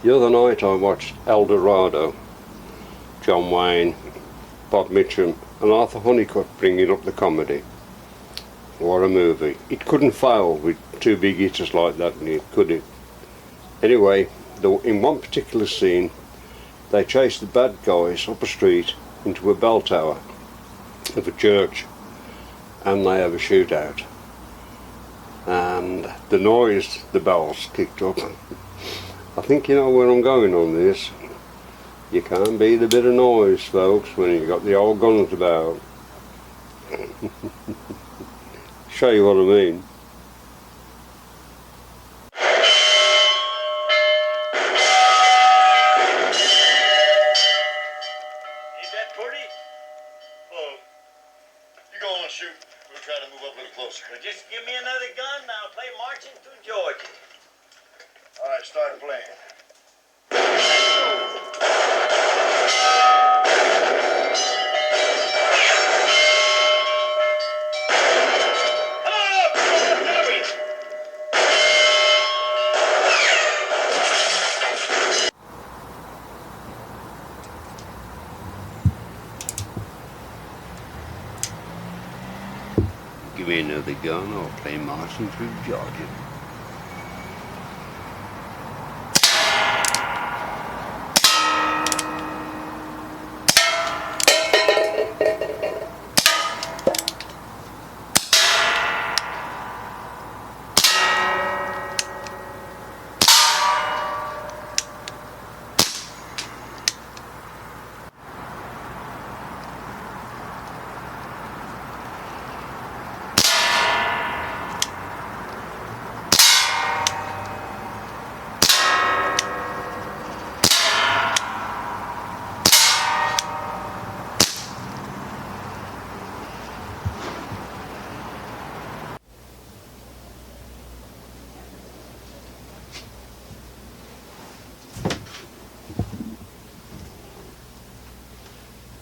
The other night I watched El Dorado, John Wayne, Bob Mitchum and Arthur Honeycutt bringing up the comedy. What a movie. It couldn't fail with two big hitters like that in it, could it? Anyway, in one particular scene they chase the bad guys up a street into a bell tower of a church and they have a shootout. And the noise the bells kicked up. I think you know where I'm going on this. You can't beat a bit of noise, folks, when you've got the old guns about. Show you what I mean. Ain't that pretty? Oh, you go on and shoot. We'll try to move up a little closer. Well, just give me another gun and I'll play Marching Through Georgia. All right, start playing. Give me another gun, I'll play Marching Through Georgia.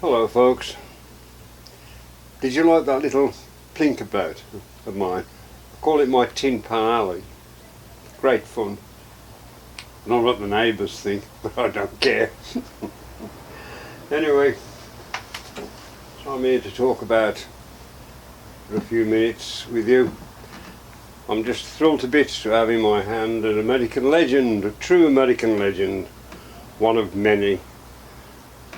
Hello folks, did you like that little plinkabout of mine? I call it my tin pan alley. Great fun. Not what the neighbours think, but I don't care. Anyway, so I'm here to talk about for a few minutes with you. I'm just thrilled to bits to have in my hand an American legend, a true American legend, one of many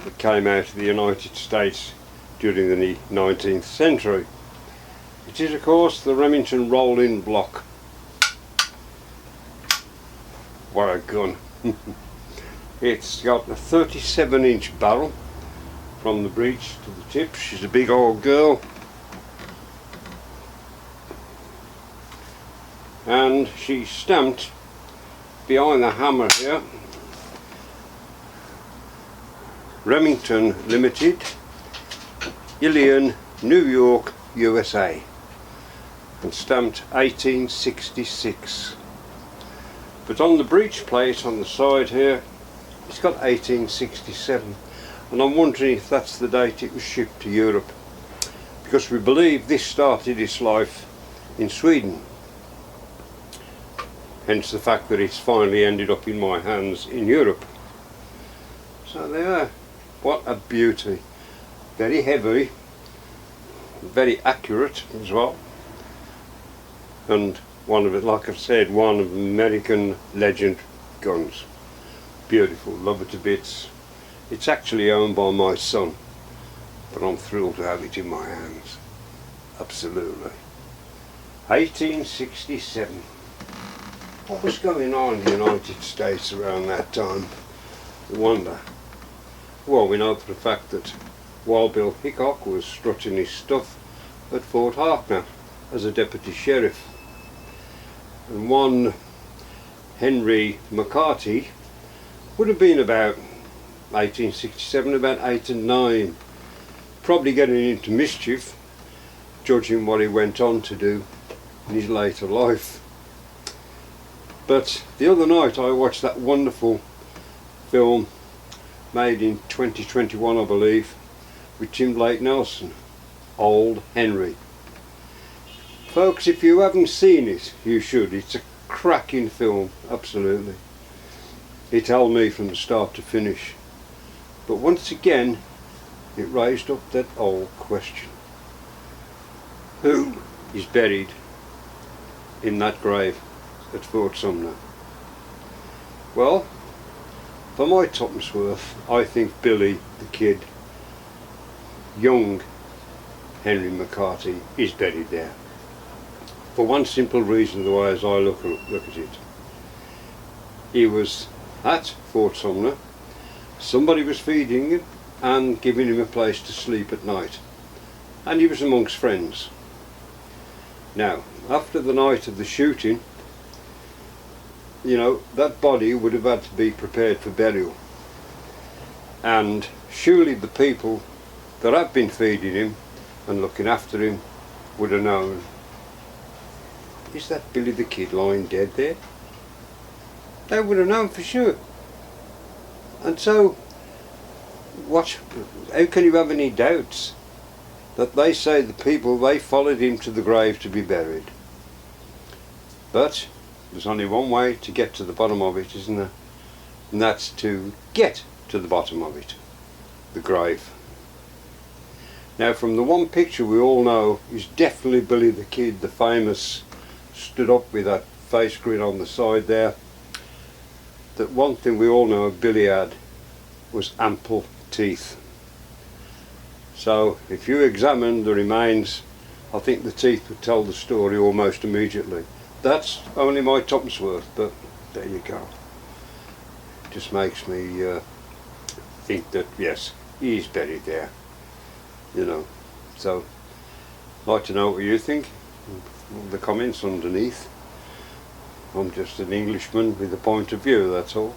that came out of the United States during the 19th century. It is of course the Remington roll-in block. What a gun. It's got a 37-inch barrel from the breech to the tip. She's a big old girl. And she's stamped behind the hammer here, Remington Limited, Ilion, New York, USA, and stamped 1866. But on the breech plate on the side here, it's got 1867, and I'm wondering if that's the date it was shipped to Europe, because we believe this started its life in Sweden. Hence the fact that it's finally ended up in my hands in Europe. So there. What a beauty. Very heavy, very accurate as well, and one of it, like I've said, one of American legend guns. Beautiful, love it to bits. It's actually owned by my son, but I'm thrilled to have it in my hands. Absolutely. 1867. What was going on in the United States around that time? I wonder. Well, we know for the fact that Wild Bill Hickok was strutting his stuff at Fort Harkness as a deputy sheriff, and one Henry McCarty would have been about 1867, about 8 and 9, probably getting into mischief, judging what he went on to do in his later life. But the other night I watched that wonderful film made in 2021, I believe, with Tim Blake Nelson, Old Henry. Folks, if you haven't seen it, you should. It's a cracking film, absolutely. It held me from the start to finish. But once again, it raised up that old question. Who is buried in that grave at Fort Sumner? Well, for my twopence worth, I think Billy the Kid, young Henry McCarthy, is buried there. For one simple reason, the way as I look at it. He was at Fort Sumner, somebody was feeding him and giving him a place to sleep at night, and he was amongst friends. Now, after the night of the shooting, you know, that body would have had to be prepared for burial, and surely the people that have been feeding him and looking after him would have known, is that Billy the Kid lying dead there? They would have known for sure. And so, how can you have any doubts that they say the people, they followed him to the grave to be buried? But there's only one way to get to the bottom of it, isn't there? And that's to get to the bottom of it, the grave. Now, from the one picture we all know is definitely Billy the Kid, the famous, stood up with that face grin on the side there. That one thing we all know Billy had was ample teeth. So if you examine the remains, I think the teeth would tell the story almost immediately. That's only my twopence worth, but there you go. It just makes me think that yes, he is buried there, you know. So I'd like to know what you think. The comments underneath. I'm just an Englishman with a point of view, that's all.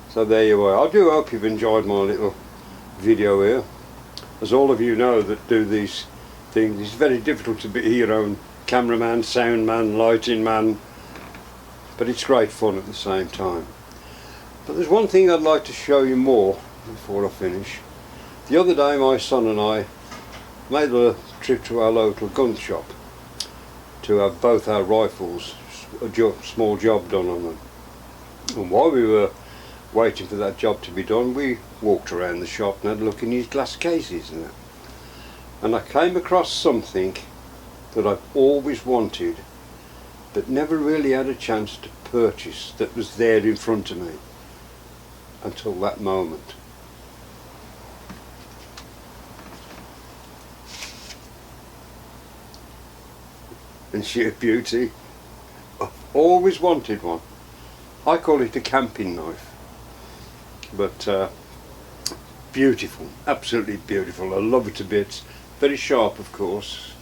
So there you are. I do hope you've enjoyed my little video here. As all of you know that do these things, it's very difficult to be your own cameraman, sound man, lighting man, but it's great fun at the same time. But there's one thing I'd like to show you more before I finish. The other day my son and I made a trip to our local gun shop to have both our rifles, a small job done on them. And while we were waiting for that job to be done, we walked around the shop and had a look in his glass cases and that. And I came across something that I've always wanted but never really had a chance to purchase, that was there in front of me until that moment. And sheer beauty. I've always wanted one. I call it a camping knife, but beautiful, absolutely beautiful. I love it to bits. Very sharp, of course,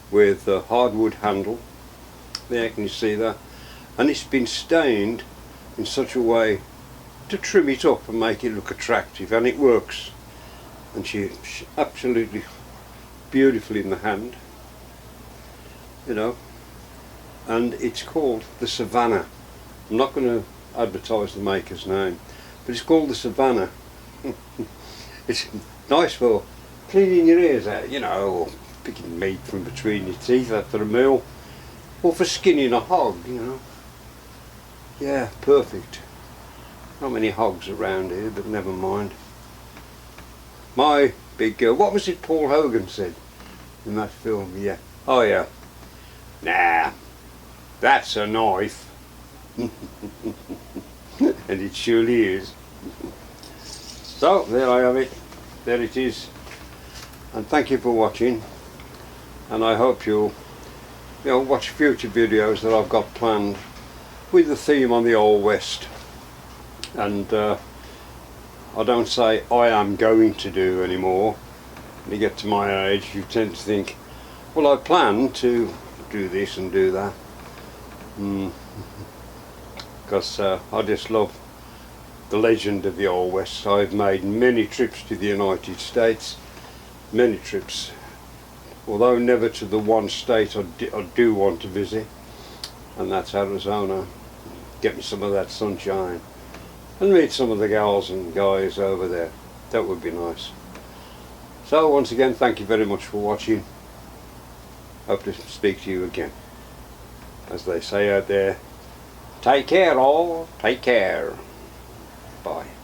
with a hardwood handle. There, can you see that? And it's been stained in such a way to trim it up and make it look attractive, and it works. And she's absolutely beautiful in the hand, you know. And it's called the Savannah. I'm not going to advertise the maker's name, but it's called the Savannah. It's nice for cleaning your ears out, you know, or picking meat from between your teeth after a meal, or for skinning a hog, you know. Yeah, perfect. Not many hogs around here, but never mind. My big girl, what was it Paul Hogan said in that film? Yeah. Oh yeah. Nah, that's a knife. And it surely is. So there I have it. There it is. And thank you for watching. And I hope you'll, watch future videos that I've got planned with the theme on the Old West. And I don't say I am going to do anymore. When you get to my age, you tend to think, well, I plan to do this and do that. Because I just love the legend of the Old West. I've made many trips to the United States, many trips, although never to the one state I do want to visit, and that's Arizona. Get me some of that sunshine and meet some of the gals and guys over there. That would be nice. So once again, thank you very much for watching. Hope to speak to you again. As they say out there, Take care all. Take care. Bye.